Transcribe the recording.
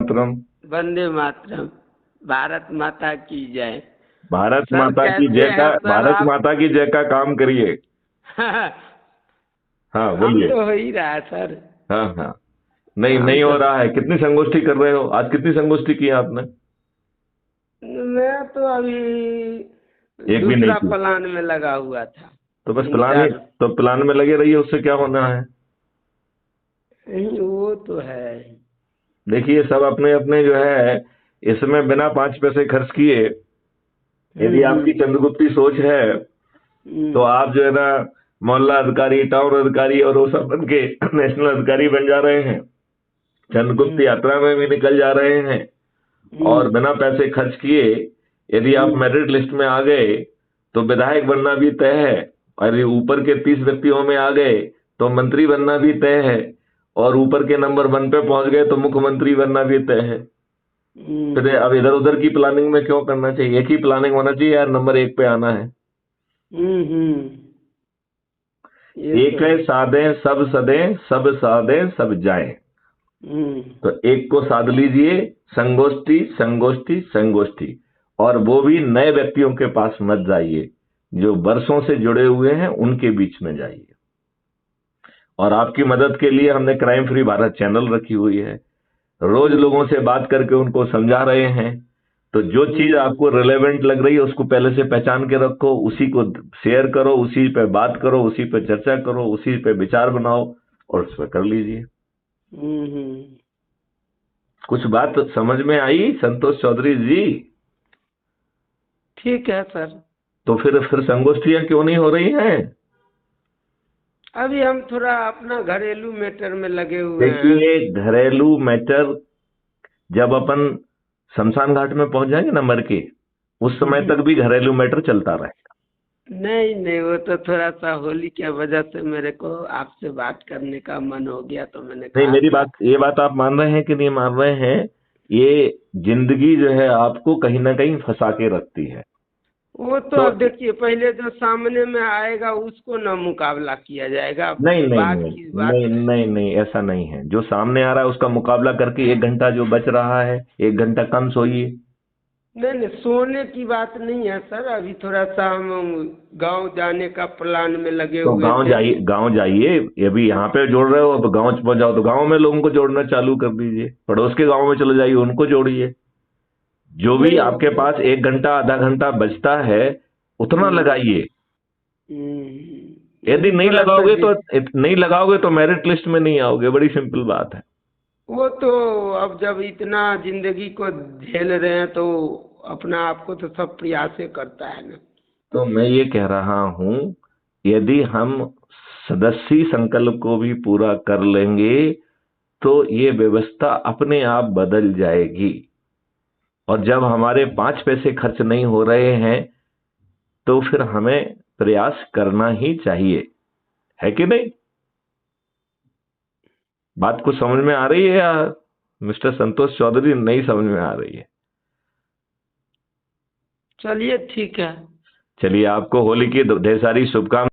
मातरम। वंदे मातरम। भारत माता की जय। भारत सर माता की कैसे जय का, हैं सर भारत आप? माता की जय का काम करिए। हाँ हम बोलिए। तो हो ही रहा है सर। हाँ हाँ। नहीं काम नहीं हो तो रहा है। कितनी संगोष्ठी कर रहे हो आज? कितनी संगोष्ठी की आपने? मैं तो अभी एक भी नहीं दूसरा की? प्लान में लगा हुआ था। तो बस तीन प्लान ही, चार। तो प्लान में लगे रहिए, उससे क्या होना है। नहीं, वो तो है। देखिए सब अपने अपने जो है, इसमें बिना 5 पैसे खर्च किए, यदि आपकी हम्म। चंद्रगुप्ती सोच है, तो हम्म। आप जो है ना मोहल्ला अधिकारी, टाउन अधिकारी और वो सब बन के नेशनल अधिकारी बन जा रहे हैं, चंद्रगुप्त हम्म। यात्रा में भी निकल जा रहे हैं, और हम्म। बिना पैसे खर्च किए यदि आप हम्म। मेरिट लिस्ट में आ गए तो विधायक बनना भी तय है, और ये ऊपर के 30 व्यक्तियों में आ गए तो मंत्री बनना भी तय है, और ऊपर के नंबर 1 पे पहुंच गए तो मुख्यमंत्री बनना भी तय है। फिर हम्म। अब इधर उधर की प्लानिंग में क्यों करना चाहिए? एक ही प्लानिंग होना चाहिए यार, नंबर 1 पे आना है। ये एक तो है है। साधे सब सदे, सब साधे सब जाए। हम्म। तो एक को साध लीजिए, संगोष्ठी संगोष्ठी संगोष्ठी, और वो भी नए व्यक्तियों के पास मत जाइए, जो वर्षों से जुड़े हुए हैं उनके बीच में जाइए। और आपकी मदद के लिए हमने क्राइम फ्री भारत चैनल रखी हुई है, रोज लोगों हम्म। से बात करके उनको समझा रहे हैं। तो जो चीज हम्म। आपको रिलेवेंट लग रही है उसको पहले से पहचान के रखो, उसी को शेयर करो, उसी पे बात करो, उसी पे चर्चा करो, उसी पे विचार बनाओ, और उस पर कर लीजिए। हम्म। कुछ बात समझ में आई संतोष चौधरी जी? ठीक है सर। तो फिर संगोष्ठियां क्यों नहीं हो रही हैं? अभी हम थोड़ा अपना घरेलू मैटर में लगे हुए हैं। देखिए घरेलू मैटर, जब अपन शमशान घाट में पहुंच जाएंगे ना मर के, उस समय तक भी घरेलू मैटर चलता रहेगा। नहीं नहीं, वो तो थोड़ा सा होली की वजह से मेरे को आपसे बात करने का मन हो गया, तो मैंने नहीं, कहा मेरी कि बात, ये बात आप मान रहे हैं कि नहीं मान रहे हैं? ये जिंदगी जो है आपको कहीं ना कहीं फंसा के रखती है। वो तो तो अब देखिए, पहले जो सामने में आएगा उसको ना मुकाबला किया जाएगा। नहीं नहीं बाद नहीं की बात नहीं है। नहीं नहीं, ऐसा नहीं है। जो सामने आ रहा है उसका मुकाबला करके 1 घंटा जो बच रहा है, 1 घंटा कम सोइए। नहीं नहीं, सोने की बात नहीं है सर। अभी थोड़ा सा हम गांव जाने का प्लान में लगे तो हुए गांव थे। जाइए, गांव जाइए। ये भी यहाँ पे जोड़ रहे हो, अब गांव पहुंच जाओ तो गांव में लोगों को जोड़ना चालू कर दीजिए, पड़ोस के गांव में चले जाइए, उनको जोड़िए। जो भी नहीं आपके वो। पास 1 घंटा आधा घंटा बचता है उतना हम्म। लगाइए। वो यदि नहीं थोड़ा सा लगाओगे तो, नहीं लगाओगे तो मेरिट लिस्ट में नहीं आओगे, बड़ी सिंपल बात है। वो तो अब जब इतना जिंदगी को झेल रहे हैं तो अपना आप को तो सब प्रयास ही करता है ना। तो मैं ये कह रहा हूं, यदि हम सदस्य संकल्प को भी पूरा कर लेंगे तो ये व्यवस्था अपने आप बदल जाएगी। और जब हमारे 5 पैसे खर्च नहीं हो रहे हैं तो फिर हमें प्रयास करना ही चाहिए, है कि नहीं? बात कुछ समझ में आ रही है या मिस्टर संतोष चौधरी नहीं समझ में आ रही है? चलिए ठीक है। चलिए, आपको होली की ढेर सारी शुभकामनाएं।